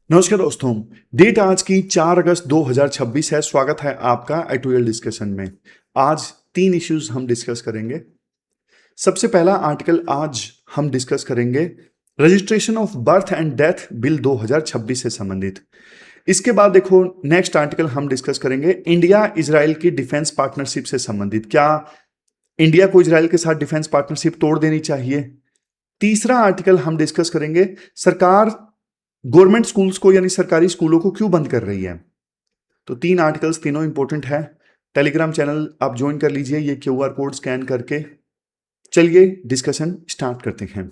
नमस्कार दोस्तों। डेट आज की 4 अगस्त 2026 है। स्वागत है आपका एटुअल डिस्कशन में। आज 3 इश्यूज हम डिस्कस करेंगे। सबसे पहला आर्टिकल आज हम डिस्कस करेंगे registration of birth and death bill 2026 से संबंधित। इसके बाद देखो नेक्स्ट आर्टिकल हम डिस्कस करेंगे इंडिया इजराइल की डिफेंस पार्टनरशिप से संबंधित। क्या इंडिया को इजराइल के साथ डिफेंस पार्टनरशिप तोड़ देनी चाहिए? तीसरा आर्टिकल हम डिस्कस करेंगे सरकार गवर्नमेंट स्कूल्स को यानी सरकारी स्कूलों को क्यों बंद कर रही है। तो 3 आर्टिकल्स तीनों इंपॉर्टेंट है। टेलीग्राम चैनल आप ज्वाइन कर लीजिए ये क्यूआर कोड स्कैन करके। चलिए डिस्कशन स्टार्ट करते हैं।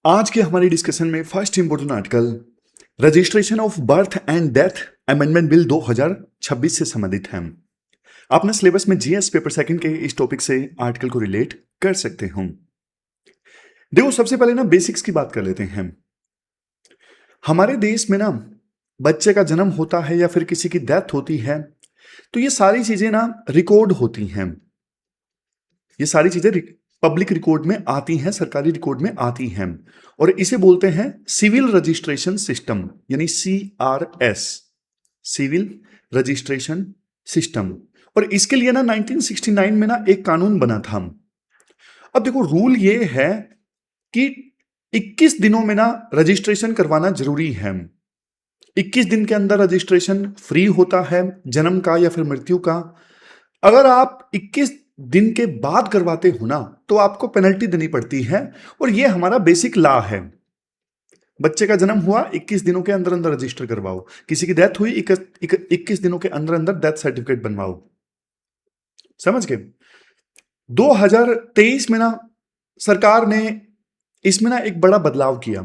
आज के हमारी डिस्कशन में first important article registration of birth and death amendment bill 2026 से संबंधित है। अपने सिलेबस में जीएस पेपर सेकंड के इस टॉपिक से आर्टिकल को रिलेट कर सकते हो। देखो सबसे पहले ना बेसिक्स की बात कर लेते हैं। हमारे देश में ना बच्चे का जन्म होता है या फिर किसी की डेथ होती है तो ये सारी चीजें ना रिकॉर्ड होती हैं। ये सारी चीजें पब्लिक रिकॉर्ड में आती हैं, सरकारी रिकॉर्ड में आती हैं और इसे बोलते हैं सिविल रजिस्ट्रेशन सिस्टम यानी CRS, सिविल रजिस्ट्रेशन सिस्टम। और इसके लिए ना 1969 में ना एक कानून बना था। अब देखो रूल ये है कि 21 दिनों में ना रजिस्ट्रेशन करवाना जरूरी है। 21 दिन के अंदर रजिस्ट्रेशन फ्री होता है जन्म का या फिर मृत्यु का। अगर आप 21 दिन के बाद करवाते हो ना तो आपको पेनल्टी देनी पड़ती है और यह हमारा बेसिक लॉ है। बच्चे का जन्म हुआ 21 दिनों के अंदर अंदर रजिस्टर करवाओ, किसी की डेथ हुई 21 दिनों के अंदर अंदर डेथ सर्टिफिकेट बनवाओ। समझ गए? 2023 में ना सरकार ने इसमें ना एक बड़ा बदलाव किया।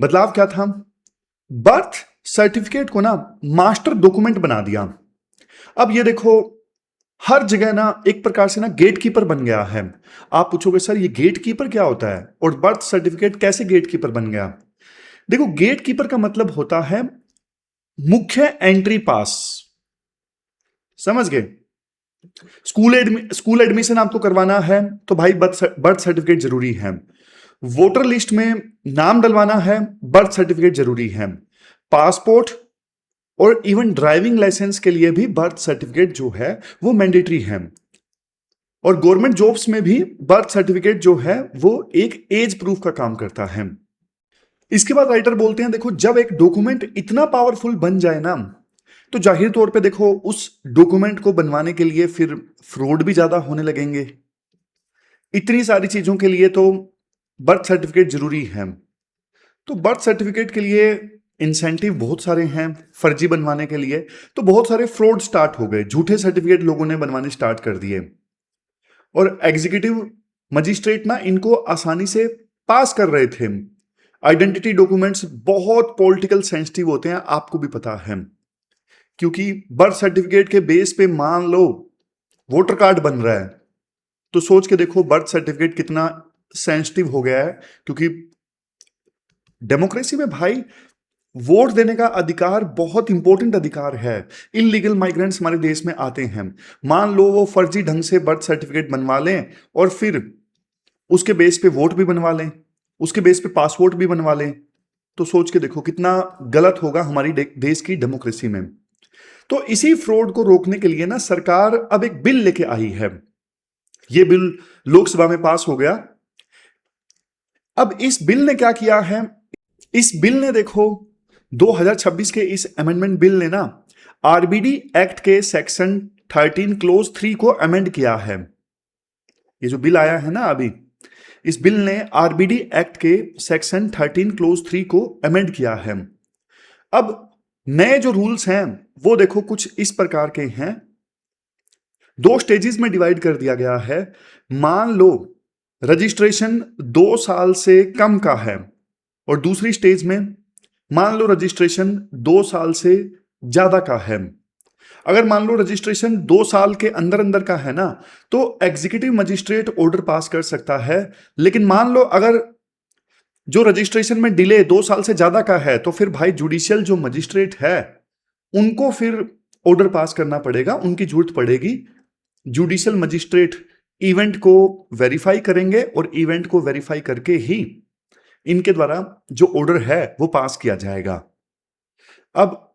बदलाव क्या था? बर्थ सर्टिफिकेट को ना मास्टर डॉक्यूमेंट बना दिया। अब ये देखो हर जगह ना एक प्रकार से ना गेटकीपर बन गया है। आप पूछोगे सर ये गेटकीपर क्या होता है और बर्थ सर्टिफिकेट कैसे गेटकीपर बन गया? देखो गेटकीपर का मतलब होता है मुख्य एंट्री पास। समझ गए? स्कूल एडमिशन आपको करवाना है तो भाई बर्थ सर्टिफिकेट जरूरी है। वोटर लिस्ट में नाम डलवाना है, बर्थ सर्टिफिकेट जरूरी है। पासपोर्ट और इवन ड्राइविंग लाइसेंस के लिए भी बर्थ सर्टिफिकेट जो है वो मैंडेटरी है। और गवर्नमेंट जॉब्स में भी बर्थ सर्टिफिकेट जो है वो एक एज प्रूफ का काम करता है। इसके बाद राइटर बोलते हैं देखो जब एक डॉक्यूमेंट इतना पावरफुल बन जाए ना तो जाहिर तौर पे देखो उस डॉक्यूमेंट को बनवाने के लिए फिर फ्रॉड भी ज्यादा होने लगेंगे। इतनी सारी चीजों के लिए तो बर्थ सर्टिफिकेट जरूरी है। तो बर्थ सर्टिफिकेट के लिए इंसेंटिव बहुत सारे हैं फर्जी बनवाने के लिए। तो बहुत सारे फ्रॉड स्टार्ट हो गए, झूठे सर्टिफिकेट लोगों ने बनवाने स्टार्ट कर दिए और एग्जीक्यूटिव मजिस्ट्रेट ना इनको आसानी से पास कर रहे थे। आइडेंटिटी डॉक्यूमेंट्स बहुत पॉलिटिकल सेंसिटिव होते हैं, आपको भी पता है, क्योंकि बर्थ सर्टिफिकेट के बेस पे मान लो वोटर कार्ड बन रहा है तो सोच के देखो बर्थ सर्टिफिकेट कितना सेंसिटिव हो गया है। क्योंकि डेमोक्रेसी में भाई वोट देने का अधिकार बहुत इंपॉर्टेंट अधिकार है। इलीगल माइग्रेंट्स हमारे देश में आते हैं, मान लो वो फर्जी ढंग से बर्थ सर्टिफिकेट बनवा लें और फिर उसके बेस पे वोट भी बनवा लें, उसके बेस पे पासपोर्ट भी बनवा लें, तो सोच के देखो कितना गलत होगा हमारी देश की डेमोक्रेसी में। तो इसी फ्रॉड को रोकने के लिए ना सरकार अब एक बिल लेके आई है। ये बिल लोकसभा में पास हो गया। अब इस बिल ने क्या किया है? इस बिल ने देखो 2026 के इस अमेंडमेंट बिल ने ना आरबीडी एक्ट के सेक्शन 13 क्लोज 3 को अमेंड किया है। ये जो बिल आया है ना अभी, इस बिल ने आरबीडी एक्ट के सेक्शन 13 क्लोज 3 को अमेंड किया है। अब नए जो रूल्स हैं वो देखो कुछ इस प्रकार के हैं। 2 स्टेजेस में डिवाइड कर दिया गया है। मान लो रजिस्ट्रेशन 2 साल से कम का है और दूसरी स्टेज में मान लो रजिस्ट्रेशन 2 साल से ज्यादा का है। अगर मान लो रजिस्ट्रेशन 2 साल के अंदर अंदर का है ना तो एग्जीक्यूटिव मजिस्ट्रेट ऑर्डर पास कर सकता है। लेकिन मान लो अगर जो रजिस्ट्रेशन में डिले 2 साल से ज्यादा का है तो फिर भाई जुडिशियल जो मजिस्ट्रेट है उनको फिर ऑर्डर पास करना पड़ेगा, उनकी जरूरत पड़ेगी। जुडिशियल मजिस्ट्रेट इवेंट को वेरीफाई करेंगे और इवेंट को वेरीफाई करके ही इनके द्वारा जो ऑर्डर है वो पास किया जाएगा। अब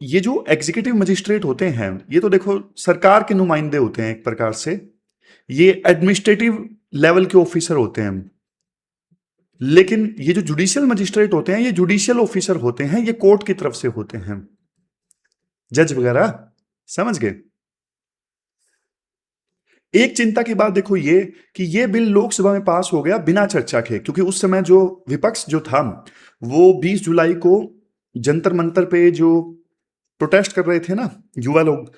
ये जो एग्जीक्यूटिव मजिस्ट्रेट होते हैं, ये तो देखो सरकार के नुमाइंदे होते हैं एक प्रकार से। ये एडमिनिस्ट्रेटिव लेवल के ऑफिसर होते हैं। लेकिन ये जो जुडिशियल मजिस्ट्रेट होते हैं, ये जुडिशियल ऑफिसर होते हैं, ये कोर्ट की तरफ से होते हैं, जज वगैरह, समझ गए। एक चिंता की बात देखो ये कि ये बिल लोकसभा में पास हो गया बिना चर्चा के, क्योंकि उस समय जो विपक्ष जो था वो 20 जुलाई को जंतर मंतर पे जो प्रोटेस्ट कर रहे थे ना युवा लोग,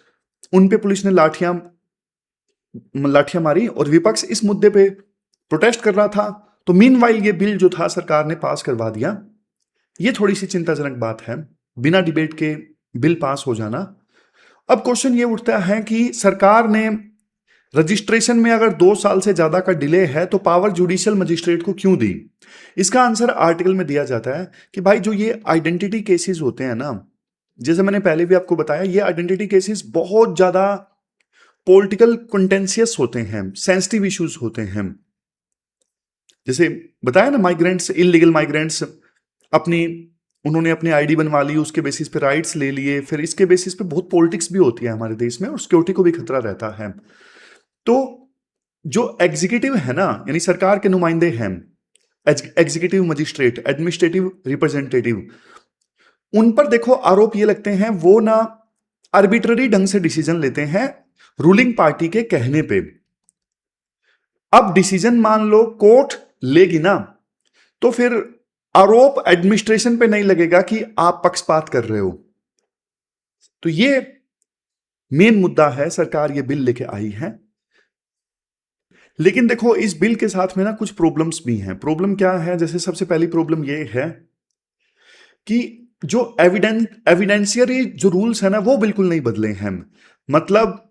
उन पे पुलिस ने लाठियां मारी और विपक्ष इस मुद्दे पे प्रोटेस्ट कर रहा था। तो मीनवाइल ये बिल जो था सरकार ने पास करवा दिया। ये थोड़ी सी चिंताजनक बात है, बिना डिबेट के बिल पास हो जाना। अब क्वेश्चन ये उठता है कि सरकार ने रजिस्ट्रेशन में अगर 2 साल से ज्यादा का डिले है तो पावर जुडिशियल मजिस्ट्रेट को क्यों दी? इसका आंसर आर्टिकल में दिया जाता है कि भाई जो ये आइडेंटिटी केसेस होते हैं ना, जैसे मैंने पहले भी आपको बताया, ये आइडेंटिटी केसेस बहुत ज्यादा पॉलिटिकल कंटेंशियस होते हैं, सेंसिटिव इश्यूज होते हैं। जैसे बताया ना, माइग्रेंट्स, इलीगल माइग्रेंट्स उन्होंने अपनी आईडी बनवा ली, उसके बेसिस पे राइट्स ले लिए, फिर इसके बेसिस पे बहुत पॉलिटिक्स भी होती है हमारे देश में और सिक्योरिटी को भी खतरा रहता है। तो जो एग्जीक्यूटिव है ना, यानी सरकार के नुमाइंदे हैं, एग्जीक्यूटिव मजिस्ट्रेट, एडमिनिस्ट्रेटिव रिप्रेजेंटेटिव, उन पर देखो आरोप ये लगते हैं वो ना आर्बिट्ररी ढंग से डिसीजन लेते हैं रूलिंग पार्टी के कहने पे। अब डिसीजन मान लो कोर्ट लेगी ना, तो फिर आरोप एडमिनिस्ट्रेशन पे नहीं लगेगा कि आप पक्षपात कर रहे हो। तो ये मेन मुद्दा है, सरकार ये बिल लेके आई है। लेकिन देखो इस बिल के साथ में ना कुछ प्रॉब्लम्स भी हैं। प्रॉब्लम क्या है? जैसे सबसे पहली प्रॉब्लम ये है कि जो एविडेंशियरी जो रूल्स है ना वो बिल्कुल नहीं बदले हैं। मतलब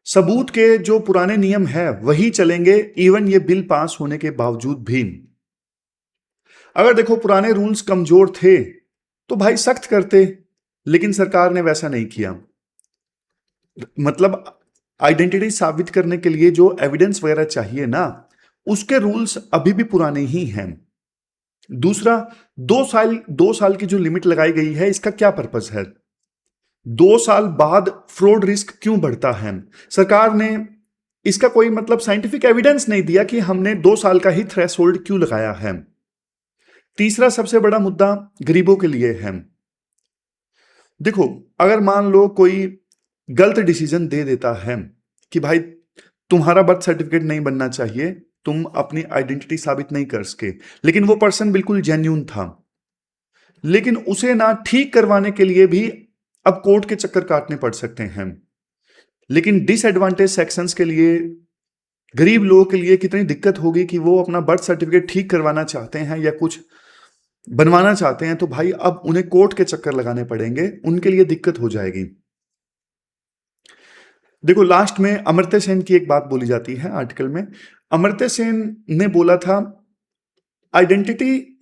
सबूत के जो पुराने नियम है वही चलेंगे, इवन ये बिल पास होने के बावजूद भी। अगर देखो पुराने रूल्स कमजोर थे तो भाई सख्त करते, लेकिन सरकार ने वैसा नहीं किया। मतलब आइडेंटिटी साबित करने के लिए जो एविडेंस वगैरह चाहिए ना, उसके रूल्स अभी भी पुराने ही हैं। दूसरा, 2 साल की जो लिमिट लगाई गई है, इसका क्या पर्पस है? 2 साल बाद फ्रॉड रिस्क क्यों बढ़ता है? सरकार ने इसका कोई मतलब साइंटिफिक एविडेंस नहीं दिया कि हमने 2 साल का ही थ्रेशोल्ड क्यों लगाया है। तीसरा सबसे बड़ा मुद्दा गरीबों के लिए है। देखो अगर मान लो कोई गलत डिसीजन दे देता है कि भाई तुम्हारा बर्थ सर्टिफिकेट नहीं बनना चाहिए, तुम अपनी आइडेंटिटी साबित नहीं कर सके, लेकिन वो पर्सन बिल्कुल जेन्युइन था, लेकिन उसे ना ठीक करवाने के लिए भी अब कोर्ट के चक्कर काटने पड़ सकते हैं। लेकिन डिसएडवांटेज सेक्शंस के लिए, गरीब लोगों के लिए कितनी दिक्कत होगी कि वो अपना बर्थ सर्टिफिकेट ठीक करवाना चाहते हैं या कुछ बनवाना चाहते हैं, तो भाई अब उन्हें कोर्ट के चक्कर लगाने पड़ेंगे, उनके लिए दिक्कत हो जाएगी। देखो लास्ट में अमर्त्य सेन की एक बात बोली जाती है आर्टिकल में। अमर्त्य सेन ने बोला था आइडेंटिटी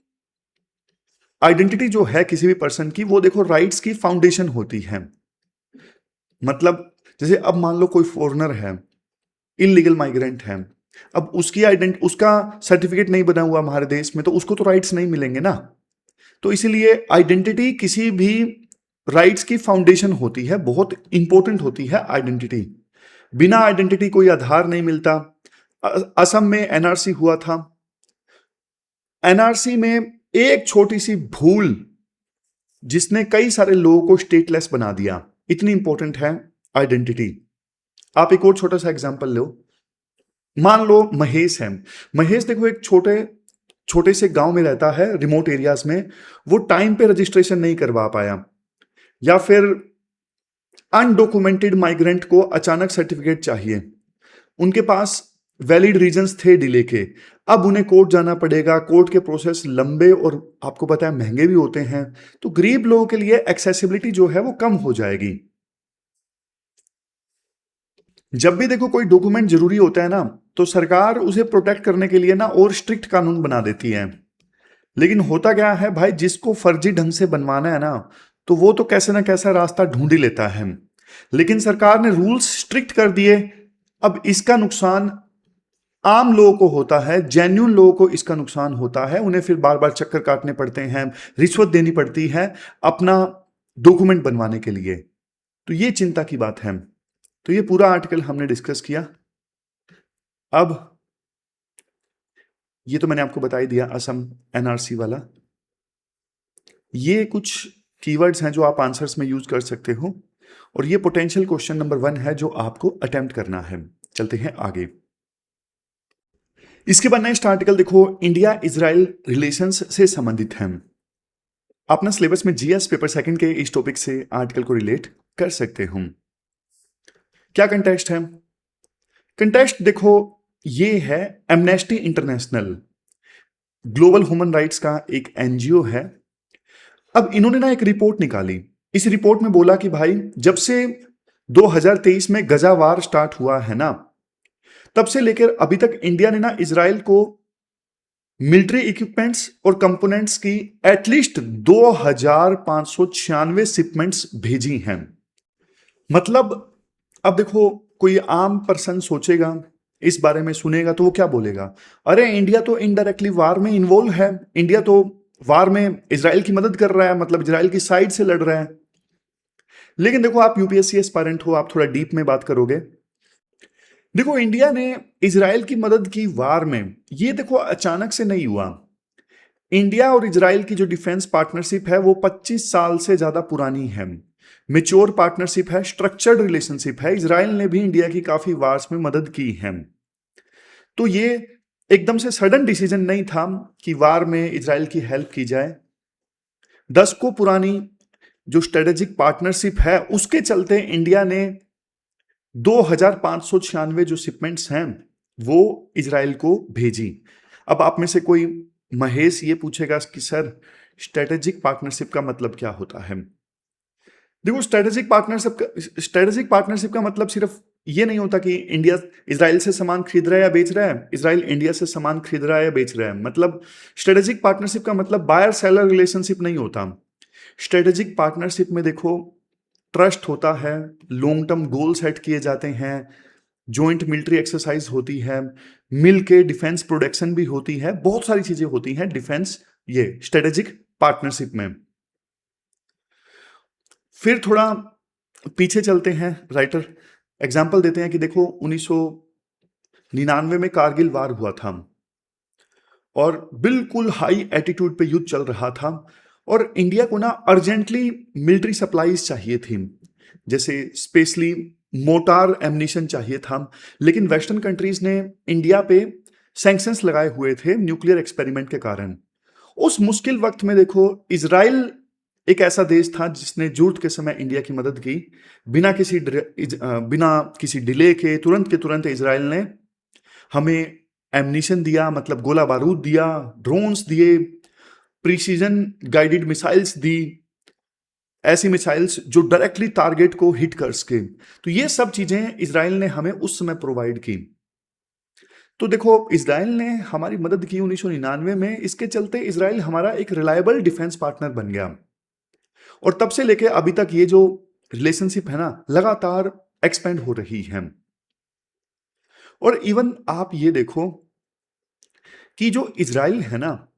जो है किसी भी पर्सन की, वो देखो राइट्स की फाउंडेशन होती है। मतलब जैसे अब मान लो कोई फॉरेनर है, इलीगल माइग्रेंट है, अब उसका सर्टिफिकेट नहीं बना हुआ हमारे देश में, तो उसको तो राइट्स नहीं मिलेंगे ना। तो इसीलिए आइडेंटिटी किसी भी राइट्स की फाउंडेशन होती है, बहुत इंपॉर्टेंट होती है आइडेंटिटी। बिना आइडेंटिटी कोई आधार नहीं मिलता। असम में एनआरसी हुआ था, एनआरसी में एक छोटी सी भूल जिसने कई सारे लोगों को स्टेटलेस बना दिया। इतनी इंपॉर्टेंट है आइडेंटिटी। आप एक और छोटा सा एग्जांपल लो, मान लो महेश है। महेश देखो एक छोटे से गांव में रहता है, रिमोट एरियाज में, वो टाइम पे रजिस्ट्रेशन नहीं करवा पाया, या फिर अनडॉक्यूमेंटेड माइग्रेंट को अचानक सर्टिफिकेट चाहिए, उनके पास वैलिड रीजंस थे डिले के, अब उन्हें कोर्ट जाना पड़ेगा, कोर्ट के प्रोसेस लंबे और आपको पता है महंगे भी होते हैं। तो गरीब लोगों के लिए एक्सेसिबिलिटी जो है वो कम हो जाएगी। जब भी देखो कोई डॉक्यूमेंट जरूरी होता है ना, तो सरकार उसे प्रोटेक्ट करने के लिए ना और स्ट्रिक्ट कानून बना देती है। लेकिन होता क्या है भाई, जिसको फर्जी ढंग से बनवाना है ना, तो वो तो कैसे ना कैसा रास्ता ढूंढ ही लेता है। लेकिन सरकार ने रूल्स स्ट्रिक्ट कर दिए, अब इसका नुकसान आम लोगों को होता है, जेन्युइन लोगों को इसका नुकसान होता है, उन्हें फिर बार बार चक्कर काटने पड़ते हैं, रिश्वत देनी पड़ती है अपना डॉक्यूमेंट बनवाने के लिए। तो ये चिंता की बात है। तो ये पूरा आर्टिकल हमने डिस्कस किया। अब ये तो मैंने आपको बता ही दिया, असम एनआरसी वाला। ये कुछ कीवर्ड्स हैं जो आप आंसर्स में यूज कर सकते हो, और ये पोटेंशियल क्वेश्चन नंबर 1 है जो आपको अटेम्प्ट करना है। चलते हैं आगे। इसके बाद नेक्स्ट आर्टिकल देखो, इंडिया इजराइल रिलेशंस से संबंधित है। अपना सिलेबस में जीएस पेपर सेकंड के इस टॉपिक से आर्टिकल को रिलेट कर सकते हो। क्या कंटेक्स्ट है? कंटेक्स्ट देखो, ये है amnesty international, global human rights का एक एनजीओ है। अब इन्होंने ना एक रिपोर्ट निकाली। इस रिपोर्ट में बोला कि भाई जब से 2023 में गजा वार स्टार्ट हुआ है ना, तब से लेकर अभी तक इंडिया ने ना इजराइल को मिलिट्री इक्विपमेंट्स और कंपोनेंट्स की एटलीस्ट 2596 शिपमेंट्स भेजी हैं। मतलब अब देखो, कोई आम पर्सन सोचेगा, इस बारे में सुनेगा तो वो क्या बोलेगा? अरे इंडिया तो इनडायरेक्टली वार में इन्वॉल्व है, इंडिया तो वार में इजराइल की मदद कर रहा है, मतलब इजराइल की साइड से लड़ रहा है। लेकिन देखो, आप यूपीएससी एस्पायरेंट हो, आप थोड़ा डीप में बात करोगे। देखो, इंडिया ने इजराइल की मदद की वार में, ये देखो अचानक से नहीं हुआ। इंडिया और इजराइल की जो डिफेंस पार्टनरशिप है वो 25 साल से ज्यादा पुरानी है, मेच्योर पार्टनरशिप है, स्ट्रक्चर्ड रिलेशनशिप है। इजराइल ने भी इंडिया की काफी वार्स में मदद की है। तो ये एकदम से सडन डिसीजन नहीं था कि वार में इजराइल की हेल्प की जाए। दशकों पुरानी जो स्ट्रेटेजिक पार्टनरशिप है उसके चलते इंडिया ने 2596 जो शिपमेंट्स हैं वो इजराइल को भेजी। अब आप में से कोई महेश ये पूछेगा कि सर स्ट्रेटेजिक पार्टनरशिप का मतलब क्या होता है? देखो, स्ट्रेटेजिक पार्टनरशिप का मतलब सिर्फ ये नहीं होता कि इंडिया इजराइल से सामान खरीद रहा है या बेच रहा है, इजराइल इंडिया से सामान खरीद रहा है या बेच रहा है। मतलब स्ट्रेटेजिक पार्टनरशिप का मतलब बायर सेलर रिलेशनशिप नहीं होता। स्ट्रेटेजिक पार्टनरशिप में देखो, ट्रस्ट होता है, लॉन्ग टर्म गोल सेट किए जाते हैं, जॉइंट मिलिट्री एक्सरसाइज होती है, मिल के डिफेंस प्रोडक्शन भी होती है, बहुत सारी चीजें होती हैं डिफेंस ये स्ट्रेटेजिक पार्टनरशिप में। फिर थोड़ा पीछे चलते हैं, राइटर एग्जाम्पल देते हैं कि देखो 1999 में कारगिल वार हुआ था और बिल्कुल हाई एटीट्यूड पे युद्ध चल रहा था, और इंडिया को ना अर्जेंटली मिलिट्री सप्लाईज चाहिए थी, जैसे स्पेशली मोटार एमनिशन चाहिए था। लेकिन वेस्टर्न कंट्रीज ने इंडिया पे सैंक्शंस लगाए हुए थे न्यूक्लियर एक्सपेरिमेंट के कारण। उस मुश्किल वक्त में देखो, इजराइल एक ऐसा देश था जिसने जरूरत के समय इंडिया की मदद की। बिना किसी डिले के तुरंत इजराइल ने हमें एमनिशन दिया, मतलब गोला बारूद दिया, ड्रोन्स दिए, प्रिसीजन गाइडेड मिसाइल्स दी, ऐसी मिसाइल्स जो डायरेक्टली टारगेट को हिट कर सके। तो ये सब चीजें इजराइल ने हमें उस समय प्रोवाइड की। तो देखो, इजराइल ने हमारी मदद की 1999 में, इसके चलते इजराइल हमारा एक रिलायबल डिफेंस पार्टनर बन गया। और तब से लेके अभी तक ये जो रिलेशनशिप है ना, लगातार एक्सपेंड हो रही है। और इवन आप ये देखो कि जो इजराइल है ना,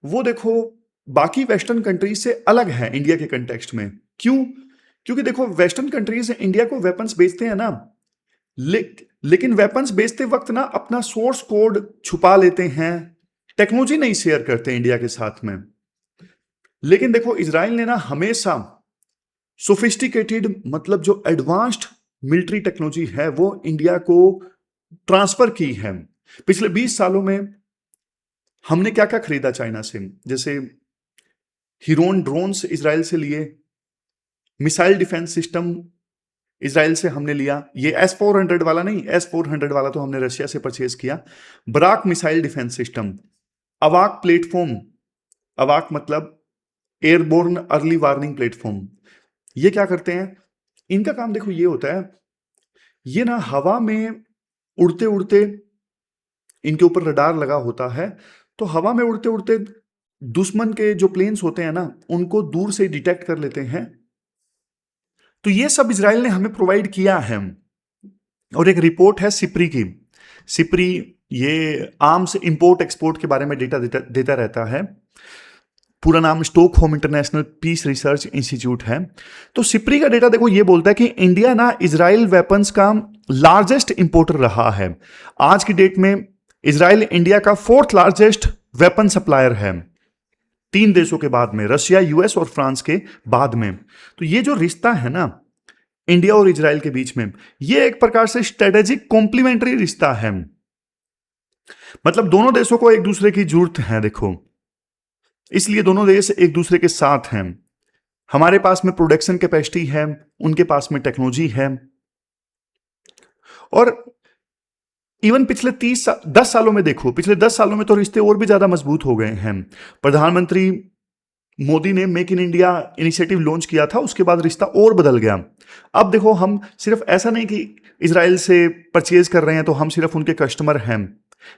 वो देखो बाकी वेस्टर्न कंट्रीज से अलग है इंडिया के कंटेक्स्ट में। क्यों? क्योंकि देखो, वेस्टर्न कंट्रीज इंडिया को वेपन्स बेचते हैं ना, लेकिन वेपन्स बेचते वक्त ना अपना सोर्स कोड छुपा लेते हैं, टेक्नोलॉजी नहीं शेयर करते इंडिया के साथ में। लेकिन देखो, इजराइल ने ना हमेशा सोफिस्टिकेटेड, मतलब जो एडवांस्ड मिलिट्री टेक्नोलॉजी है वो इंडिया को ट्रांसफर की है। पिछले 20 सालों में हमने क्या क्या खरीदा चाइना से, जैसे हिरोन ड्रोन्स इजराइल से लिए, मिसाइल डिफेंस सिस्टम इजराइल से हमने लिया, ये S-400 वाला नहीं, S-400 वाला तो हमने रशिया से परचेज किया, बराक मिसाइल डिफेंस सिस्टम, अवाक प्लेटफॉर्म, अवाक मतलब एयरबोर्न अर्ली वार्निंग प्लेटफॉर्म। ये क्या करते हैं? इनका काम देखो ये होता है, ये ना हवा में उड़ते उड़ते, इनके ऊपर रडार लगा होता है, तो हवा में उड़ते उड़ते दुश्मन के जो प्लेन्स होते हैं ना, उनको दूर से डिटेक्ट कर लेते हैं। तो ये सब इजराइल ने हमें प्रोवाइड किया है। और एक रिपोर्ट है सिप्री की, सिप्री ये आर्म्स इंपोर्ट एक्सपोर्ट के बारे में डेटा देता रहता है। पूरा नाम Stockholm International Peace Research Institute है। तो सिप्री का डेटा देखो, ये बोलता है कि इंडिया ना इजराइल वेपन्स का लार्जेस्ट इंपोर्टर रहा है। आज की डेट में इजराइल इंडिया का 4th लार्जेस्ट वेपन सप्लायर है, 3 देशों के बाद में, रशिया, यूएस और फ्रांस के बाद में। तो ये जो रिश्ता है ना इंडिया और इजराइल के बीच में, ये एक प्रकार से स्ट्रेटेजिक कॉम्प्लीमेंट्री रिश्ता है। मतलब दोनों देशों को एक दूसरे की जरूरत है देखो, इसलिए दोनों देश एक दूसरे के साथ हैं। हमारे पास में प्रोडक्शन कैपेसिटी है, उनके पास में टेक्नोलॉजी है। और इवन पिछले 10 सालों में देखो, पिछले 10 सालों में तो रिश्ते और भी ज्यादा मजबूत हो गए हैं। प्रधानमंत्री मोदी ने make in India initiative launch किया था, उसके बाद रिश्ता और बदल गया। अब देखो, हम सिर्फ ऐसा नहीं कि इजराइल से परचेज कर रहे हैं तो हम सिर्फ उनके कस्टमर हैं,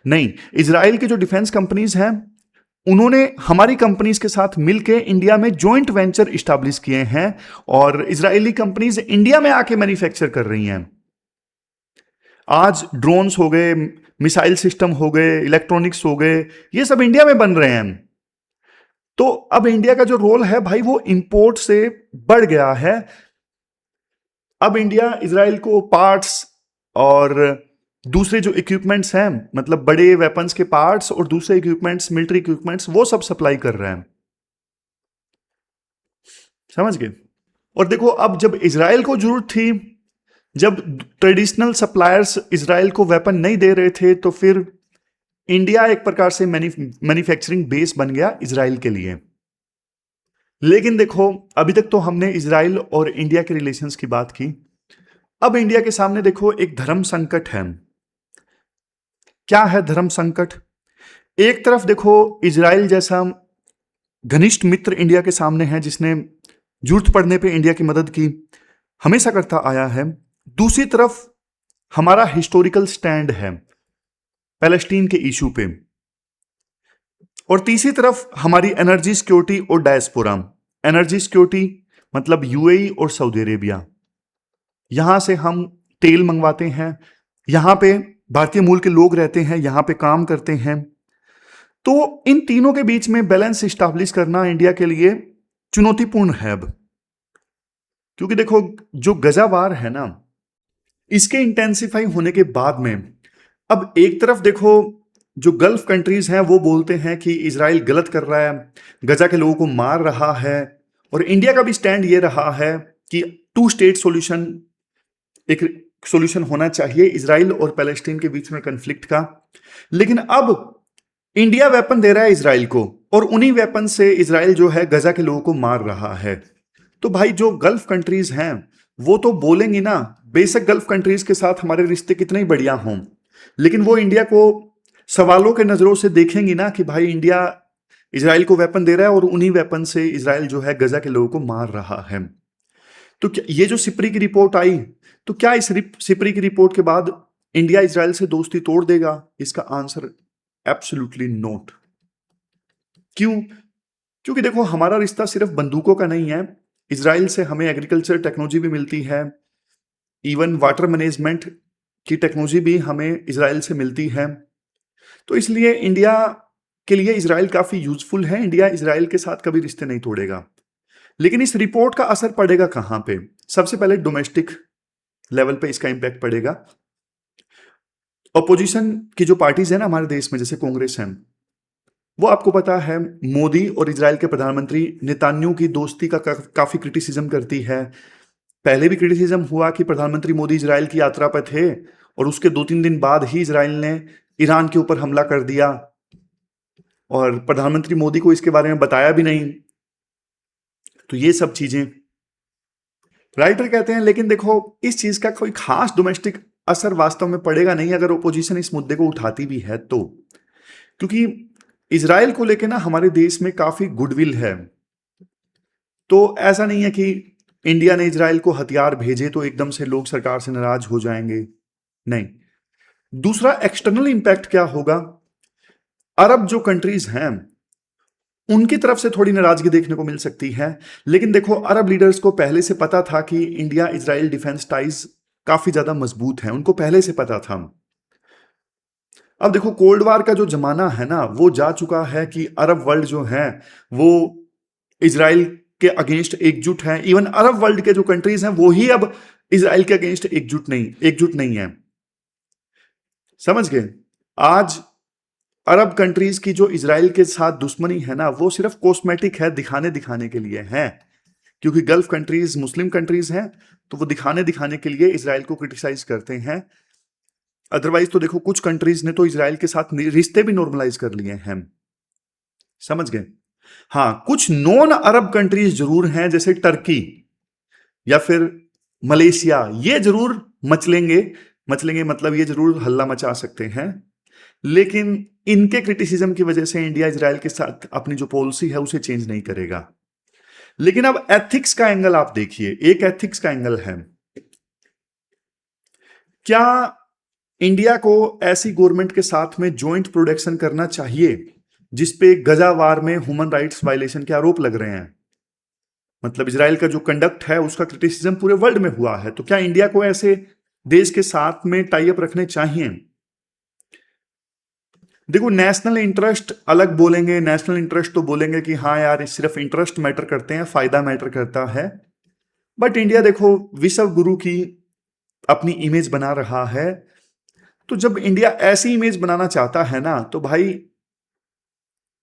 नहीं। इजराइल की जो डिफेंस कंपनीज हैं, उन्होंने हमारी कंपनीज के साथ मिलकर इंडिया में जॉइंट वेंचर इस्टेब्लिश किए हैं और इजरायली कंपनीज इंडिया में आके मैन्युफैक्चर कर रही हैं। आज ड्रोन्स हो गए, मिसाइल सिस्टम हो गए, इलेक्ट्रॉनिक्स हो गए, ये सब इंडिया में बन रहे हैं। तो अब इंडिया का जो रोल है भाई, वो इंपोर्ट से बढ़ गया है। अब इंडिया इजराइल को पार्ट्स और दूसरे जो इक्विपमेंट्स हैं, मतलब बड़े वेपन्स के पार्ट्स और दूसरे इक्विपमेंट्स, मिलिट्री इक्विपमेंट्स, वो सब सप्लाई कर रहे हैं। समझ गए? और देखो, अब जब इजराइल को जरूरत थी, जब ट्रेडिशनल सप्लायर्स इजराइल को वेपन नहीं दे रहे थे, तो फिर इंडिया एक प्रकार से मैन्युफैक्चरिंग बेस बन गया इजराइल के लिए। लेकिन देखो, अभी तक तो हमने इजराइल और इंडिया के रिलेशंस की बात की। अब इंडिया के सामने देखो एक धर्म संकट है। क्या है धर्म संकट? एक तरफ देखो, इजराइल जैसा घनिष्ठ मित्र इंडिया के सामने है, जिसने जरूरत पड़ने पे इंडिया की मदद की, हमेशा करता आया है। दूसरी तरफ हमारा हिस्टोरिकल स्टैंड है पैलेस्टीन के इशू पे। और तीसरी तरफ हमारी एनर्जी सिक्योरिटी और डायस्पोरा। एनर्जी सिक्योरिटी मतलब यूएई और सऊदी अरेबिया, यहां से हम तेल मंगवाते हैं, यहां पे भारतीय मूल के लोग रहते हैं, यहां पे काम करते हैं। तो इन तीनों के बीच में बैलेंस स्टैब्लिश करना इंडिया के लिए चुनौतीपूर्ण है अब। क्योंकि देखो, जो गजा वार है ना, इसके इंटेंसिफाई होने के बाद में अब एक तरफ देखो, जो गल्फ कंट्रीज हैं वो बोलते हैं कि इजराइल गलत कर रहा है, गजा के लोगों को मार रहा है। और इंडिया का भी स्टैंड ये रहा है कि 2 स्टेट सॉल्यूशन, एक सॉल्यूशन होना चाहिए इजराइल और पैलेस्टीन के बीच में कन्फ्लिक्ट का। लेकिन अब इंडिया वेपन दे रहा है इजराइल को, और उन्हीं वेपन से इजराइल जो है गजा के लोगों को मार रहा है। तो भाई, जो गल्फ कंट्रीज हैं वो तो बोलेंगी ना, बेशक गल्फ कंट्रीज के साथ हमारे रिश्ते कितने ही बढ़िया हों, लेकिन वो इंडिया को सवालों के नजरों से देखेंगी ना कि भाई इंडिया इजराइल को वेपन दे रहा है और उन्हीं वेपन से इजराइल जो है गजा के लोगों को मार रहा है। तो ये जो सिप्री की रिपोर्ट आई, तो क्या इस सिप्री की रिपोर्ट के बाद इंडिया इजराइल से दोस्ती तोड़ देगा? इसका आंसर एब्सोल्युटली नॉट। क्यों? क्योंकि देखो, हमारा रिश्ता सिर्फ बंदूकों का नहीं है। इजराइल से हमें एग्रीकल्चर टेक्नोलॉजी भी मिलती है, इवन वाटर मैनेजमेंट की टेक्नोलॉजी भी हमें इजराइल से मिलती है। तो इसलिए इंडिया के लिए इजराइल काफी यूजफुल है। इंडिया इजराइल के साथ कभी रिश्ते नहीं तोड़ेगा। लेकिन इस रिपोर्ट का असर पड़ेगा कहां पे? सबसे पहले डोमेस्टिक लेवल पे इसका इंपैक्ट पड़ेगा। अपोजिशन की जो पार्टीज है ना हमारे देश में, जैसे कांग्रेस है, वो आपको पता है मोदी और इजराइल के प्रधानमंत्री नेतान्याहू की दोस्ती का काफी क्रिटिसिज्म करती है। पहले भी क्रिटिसिज्म हुआ कि प्रधानमंत्री मोदी इजराइल की यात्रा पर थे और उसके 2-3 दिन बाद ही इजराइल ने ईरान के ऊपर हमला कर दिया, और प्रधानमंत्री मोदी को इसके बारे में बताया भी नहीं। तो ये सब चीजें राइटर कहते हैं। लेकिन देखो, इस चीज का कोई खास डोमेस्टिक असर वास्तव में पड़ेगा नहीं अगर ओपोजिशन इस मुद्दे को उठाती भी है तो। क्योंकि इजराइल को लेकर ना हमारे देश में काफी गुडविल है। तो ऐसा नहीं है कि इंडिया ने इजराइल को हथियार भेजे तो एकदम से लोग सरकार से नाराज हो जाएंगे, नहीं। दूसरा, एक्सटर्नल इंपैक्ट क्या होगा? अरब जो कंट्रीज हैं उनकी तरफ से थोड़ी नाराजगी देखने को मिल सकती है। लेकिन देखो, अरब लीडर्स को पहले से पता था कि इंडिया इजराइल डिफेंस टाइज काफी ज्यादा मजबूत है, उनको पहले से पता था। अब देखो कोल्ड वार का जो जमाना है ना वो जा चुका है कि अरब वर्ल्ड जो है वो इजराइल के अगेंस्ट एकजुट है। इवन अरब वर्ल्ड के जो कंट्रीज हैं वो ही अब इजराइल के अगेंस्ट एकजुट नहीं है। समझ गए? आज अरब कंट्रीज की जो इजराइल के साथ दुश्मनी है ना वो सिर्फ कॉस्मेटिक है, दिखाने दिखाने के लिए है, क्योंकि गल्फ कंट्रीज मुस्लिम कंट्रीज हैं तो वो दिखाने दिखाने के लिए इजराइल को क्रिटिसाइज करते हैं। अदरवाइज तो देखो कुछ कंट्रीज ने तो इजराइल के साथ रिश्ते भी नॉर्मलाइज कर लिए हैं। समझ गए? हाँ, कुछ नॉन अरब कंट्रीज जरूर हैं जैसे टर्की या फिर मलेशिया, ये जरूर मचलेंगे। मचलेंगे मतलब ये जरूर हल्ला मचा सकते हैं, लेकिन इनके क्रिटिसिज्म की वजह से इंडिया इजराइल के साथ अपनी जो पॉलिसी है उसे चेंज नहीं करेगा। लेकिन अब एथिक्स का एंगल आप देखिए, एक एथिक्स का एंगल है। क्या इंडिया को ऐसी गवर्नमेंट के साथ में ज्वाइंट प्रोडक्शन करना चाहिए जिसपे गजावार में ह्यूमन राइट्स वायलेशन के आरोप लग रहे हैं? मतलब इजराइल का जो कंडक्ट है उसका क्रिटिसिज्म पूरे वर्ल्ड में हुआ है, तो क्या इंडिया को ऐसे देश के साथ में टाई अप रखने चाहिए? देखो नेशनल इंटरेस्ट अलग बोलेंगे, नेशनल इंटरेस्ट तो बोलेंगे कि हाँ यार सिर्फ इंटरेस्ट मैटर करते हैं, फायदा मैटर करता है। बट इंडिया देखो विश्व गुरु की अपनी इमेज बना रहा है, तो जब इंडिया ऐसी इमेज बनाना चाहता है ना तो भाई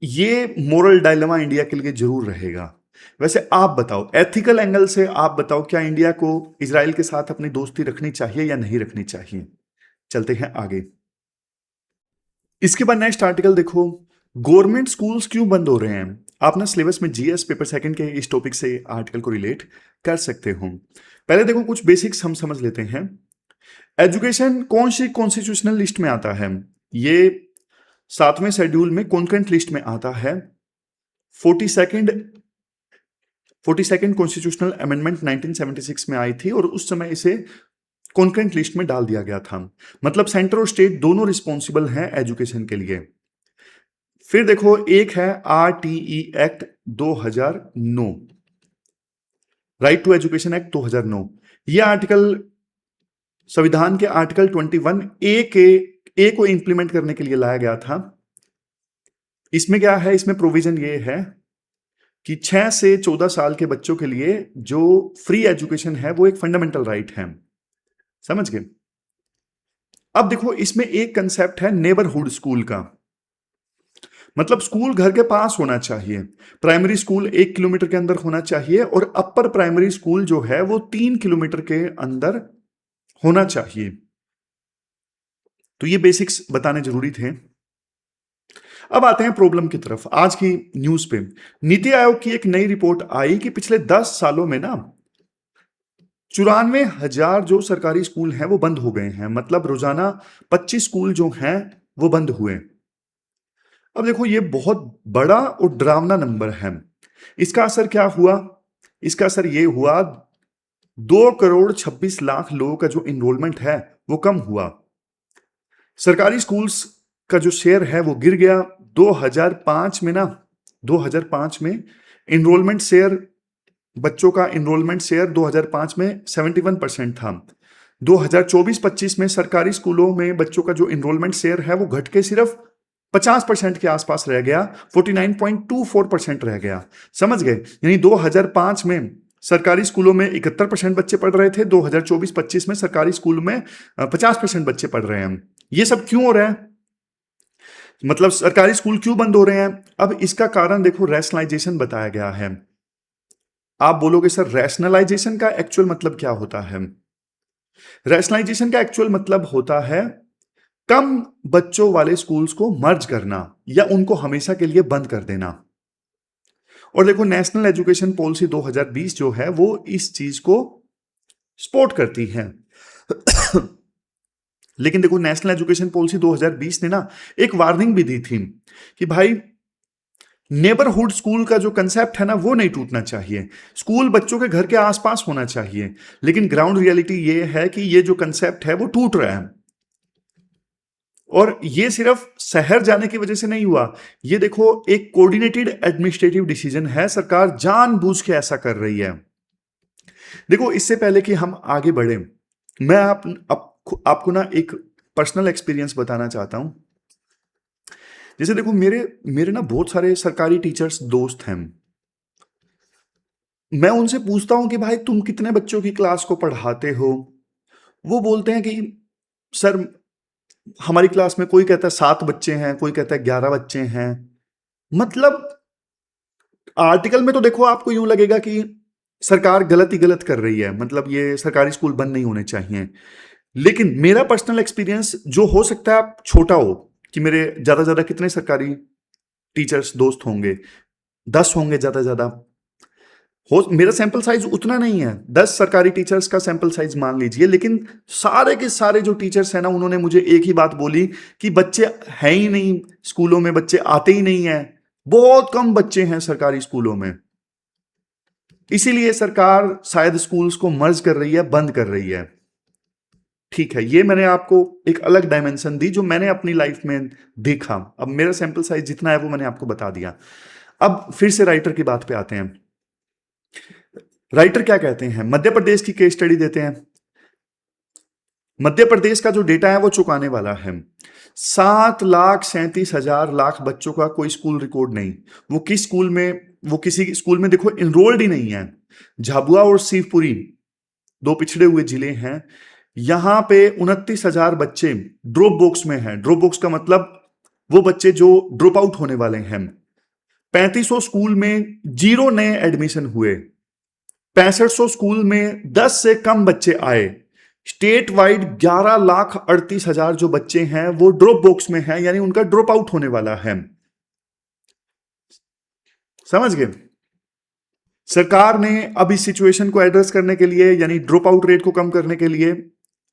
ये मोरल डायलेमा इंडिया के लिए जरूर रहेगा। वैसे आप बताओ, एथिकल एंगल से आप बताओ, क्या इंडिया को इजराइल के साथ अपनी दोस्ती रखनी चाहिए या नहीं रखनी चाहिए? चलते हैं आगे। इसके बाद नेक्स्ट आर्टिकल देखो, गवर्नमेंट स्कूल्स क्यों बंद हो रहे हैं। आप ना सिलेबस में जीएस पेपर सेकंड के इस टॉपिक से आर्टिकल को रिलेट कर सकते हो। पहले देखो कुछ बेसिक्स हम समझ लेते हैं। एजुकेशन कौन सी कॉन्स्टिट्यूशनल लिस्ट में आता है? ये 7वें शेड्यूल में कॉन्करेंट लिस्ट में आता है। 42nd कॉन्स्टिट्यूशनल अमेंडमेंट 1976 में आई थी और उस समय इसे कॉन्करेंट लिस्ट में डाल दिया गया था। मतलब सेंटर और स्टेट दोनों रिस्पॉन्सिबल हैं एजुकेशन के लिए। फिर देखो एक है RTE act 2009, right to education act 2009। यह आर्टिकल संविधान के आर्टिकल 21A को इंप्लीमेंट करने के लिए लाया गया था। इसमें क्या है, इसमें प्रोविजन ये है कि 6 से 14 साल के बच्चों के लिए जो फ्री एजुकेशन है वो एक फंडामेंटल राइट है। समझ गए? अब देखो इसमें एक कंसेप्ट है नेबरहुड स्कूल का, मतलब स्कूल घर के पास होना चाहिए। प्राइमरी स्कूल 1 किलोमीटर के अंदर होना चाहिए और अपर प्राइमरी स्कूल जो है वो 3 किलोमीटर के अंदर होना चाहिए। तो ये बेसिक्स बताने जरूरी थे। अब आते हैं प्रॉब्लम की तरफ। आज की न्यूज पे नीति आयोग की एक नई रिपोर्ट आई कि पिछले 10 सालों में ना 94,000 जो सरकारी स्कूल हैं वो बंद हो गए हैं। मतलब रोजाना 25 स्कूल जो हैं वो बंद हुए। अब देखो ये बहुत बड़ा और डरावना नंबर है। इसका असर क्या हुआ? इसका असर ये हुआ 2,26,00,000 लोगों का जो इनरोलमेंट है वो कम हुआ। सरकारी स्कूल्स का जो शेयर है वो गिर गया। 2005 में इनरोलमेंट शेयर, बच्चों का इनरोलमेंट शेयर 2005 में 71% था। 2024-25 में सरकारी स्कूलों में बच्चों का जो इनरोलमेंट शेयर है वो घट के सिर्फ 50% के आसपास रह गया, 49.24% रह गया। समझ गए? यानी 2005 में सरकारी स्कूलों में 71% बच्चे पढ़ रहे थे, 2024-25 में सरकारी स्कूल में 50% बच्चे पढ़ रहे हैं। ये सब क्यों हो रहा है? मतलब सरकारी स्कूल क्यों बंद हो रहे हैं? अब इसका कारण देखो रैशनलाइजेशन बताया गया है। आप बोलोगे सर रैशनलाइजेशन का एक्चुअल मतलब क्या होता है? रैशनलाइजेशन का एक्चुअल मतलब होता है कम बच्चों वाले स्कूल्स को मर्ज करना या उनको हमेशा के लिए बंद कर देना। और देखो नेशनल एजुकेशन पॉलिसी 2020 जो है वो इस चीज को सपोर्ट करती है। लेकिन देखो नेशनल एजुकेशन पॉलिसी 2020 ने ना एक वार्निंग भी दी थी कि भाई नेबरहुड स्कूल का जो कंसेप्ट है ना वो नहीं टूटना चाहिए। स्कूल बच्चों के घर के आसपास होना चाहिए। लेकिन ग्राउंड रियलिटी ये है कि ये जो कंसेप्ट है वो टूट रहा है। और ये सिर्फ शहर जाने की वजह से नहीं हुआ। ये देखो एक कोऑर्डिनेटेड एडमिनिस्ट्रेटिव डिसीजन है, सरकार जानबूझ के ऐसा कर रही है। देखो इससे पहले कि हम आगे बढ़े, मैं आपको ना एक पर्सनल एक्सपीरियंस बताना चाहता हूं। जैसे देखो मेरे मेरे ना बहुत सारे सरकारी टीचर्स दोस्त हैं। मैं उनसे पूछता हूँ कि भाई तुम कितने बच्चों की क्लास को पढ़ाते हो? वो बोलते हैं कि सर हमारी क्लास में कोई कहता है 7 बच्चे हैं, कोई कहता है 11 बच्चे हैं। मतलब आर्टिकल में तो देखो आपको यूं लगेगा कि सरकार गलत ही गलत कर रही है, मतलब ये सरकारी स्कूल बंद नहीं होने चाहिए। लेकिन मेरा पर्सनल एक्सपीरियंस जो हो सकता है आप छोटा हो, कि मेरे ज्यादा से ज्यादा कितने सरकारी टीचर्स दोस्त होंगे, 10 होंगे ज्यादा से ज्यादा। हो मेरा सैंपल साइज उतना नहीं है, 10 सरकारी टीचर्स का सैंपल साइज मान लीजिए, लेकिन सारे के सारे जो टीचर्स हैं ना, उन्होंने मुझे एक ही बात बोली कि बच्चे हैं ही नहीं स्कूलों में, बच्चे आते ही नहीं है, बहुत कम बच्चे हैं सरकारी स्कूलों में। इसीलिए सरकार शायद स्कूल्स को मर्ज कर रही है, बंद कर रही है। ठीक है, ये मैंने आपको एक अलग डायमेंशन दी जो मैंने अपनी लाइफ में देखा। अब मेरा सैंपल साइज जितना है वो मैंने आपको बता दिया। अब फिर से राइटर की बात पे आते हैं। राइटर क्या कहते हैं, मध्य प्रदेश की केस स्टडी देते हैं। मध्य प्रदेश का जो डेटा है वो चौंकाने वाला है। 7,37,000 बच्चों का कोई स्कूल रिकॉर्ड नहीं। वो किस स्कूल में, वो किसी स्कूल में देखो इनरोल्ड ही नहीं है। झाबुआ और शिवपुरी 2 पिछड़े हुए जिले हैं। यहां पे 29,000 बच्चे ड्रॉप बॉक्स में हैं। ड्रॉप बॉक्स का मतलब वो बच्चे जो ड्रॉप आउट होने वाले हैं। 3500 स्कूल में 0 नए एडमिशन हुए। 6500 स्कूल में 10 से कम बच्चे आए। स्टेट वाइड 11,38,000 जो बच्चे हैं वो ड्रॉप बॉक्स में हैं, यानी उनका ड्रॉप आउट होने वाला है। समझ गए? सरकार ने अब इस सिचुएशन को एड्रेस करने के लिए, यानी ड्रॉप आउट रेट को कम करने के लिए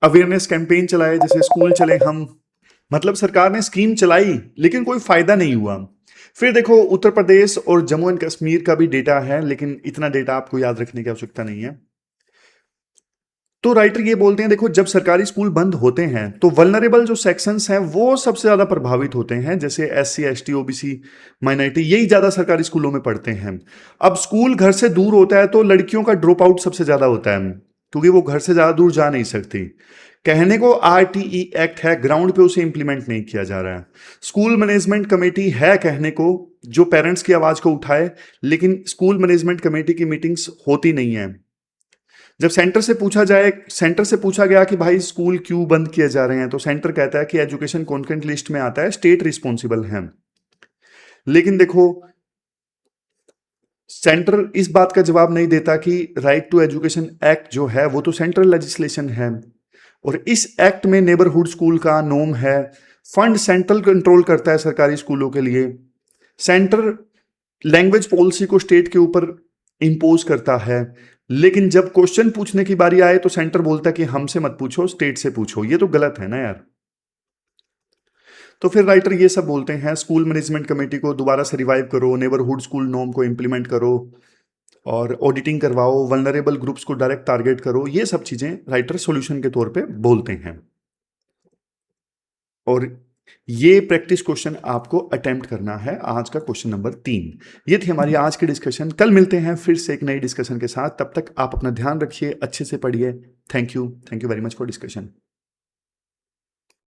अवेयरनेस कैंपेन चलाए, जैसे स्कूल चले हम। मतलब सरकार ने स्कीम चलाई लेकिन कोई फायदा नहीं हुआ। फिर देखो उत्तर प्रदेश और जम्मू एंड कश्मीर का भी डेटा है, लेकिन इतना डेटा आपको याद रखने की आवश्यकता नहीं है। तो राइटर ये बोलते हैं, देखो जब सरकारी स्कूल बंद होते हैं तो वल्नरेबल जो सेक्शंस हैं वो सबसे ज्यादा प्रभावित होते हैं, जैसे SC ST OBC माइनॉरिटी, यही ज्यादा सरकारी स्कूलों में पढ़ते हैं। अब स्कूल घर से दूर होता है तो लड़कियों का ड्रॉप आउट सबसे ज्यादा होता है, क्योंकि वो घर से ज्यादा दूर जा नहीं सकती। कहने को RTE एक्ट है, ग्राउंड पे उसे इंप्लीमेंट नहीं किया जा रहा है। स्कूल मैनेजमेंट कमेटी है कहने को, जो पेरेंट्स की आवाज को उठाए, लेकिन स्कूल मैनेजमेंट कमेटी की मीटिंग्स होती नहीं है। जब सेंटर से पूछा गया कि भाई स्कूल क्यों बंद किए जा रहे हैं, तो सेंटर कहता है कि एजुकेशन कॉन्करेंट लिस्ट में आता है, स्टेट रिस्पॉन्सिबल है। लेकिन देखो सेंटर इस बात का जवाब नहीं देता कि राइट टू एजुकेशन एक्ट जो है वो तो सेंट्रल लेजिस्लेशन है, और इस एक्ट में नेबरहुड स्कूल का नॉर्म है। फंड सेंट्रल कंट्रोल करता है सरकारी स्कूलों के लिए। सेंटर लैंग्वेज पॉलिसी को स्टेट के ऊपर इंपोज करता है, लेकिन जब क्वेश्चन पूछने की बारी आए तो सेंटर बोलता है कि हमसे मत पूछो, स्टेट से पूछो। ये तो गलत है ना यार। तो फिर राइटर ये सब बोलते हैं, स्कूल मैनेजमेंट कमेटी को दोबारा से रिवाइव करो, नेबरहुड स्कूल नॉर्म को इंप्लीमेंट करो, और ऑडिटिंग करवाओ, वल्नरेबल ग्रुप्स को डायरेक्ट टारगेट करो। ये सब चीजें राइटर सॉल्यूशन के तौर पे बोलते हैं। और ये प्रैक्टिस क्वेश्चन आपको अटेम्प्ट करना है, आज का क्वेश्चन नंबर 3। ये थी हमारी आज की डिस्कशन। कल मिलते हैं फिर से एक नई डिस्कशन के साथ। तब तक आप अपना ध्यान रखिए, अच्छे से पढ़िए। Thank you very much for discussion.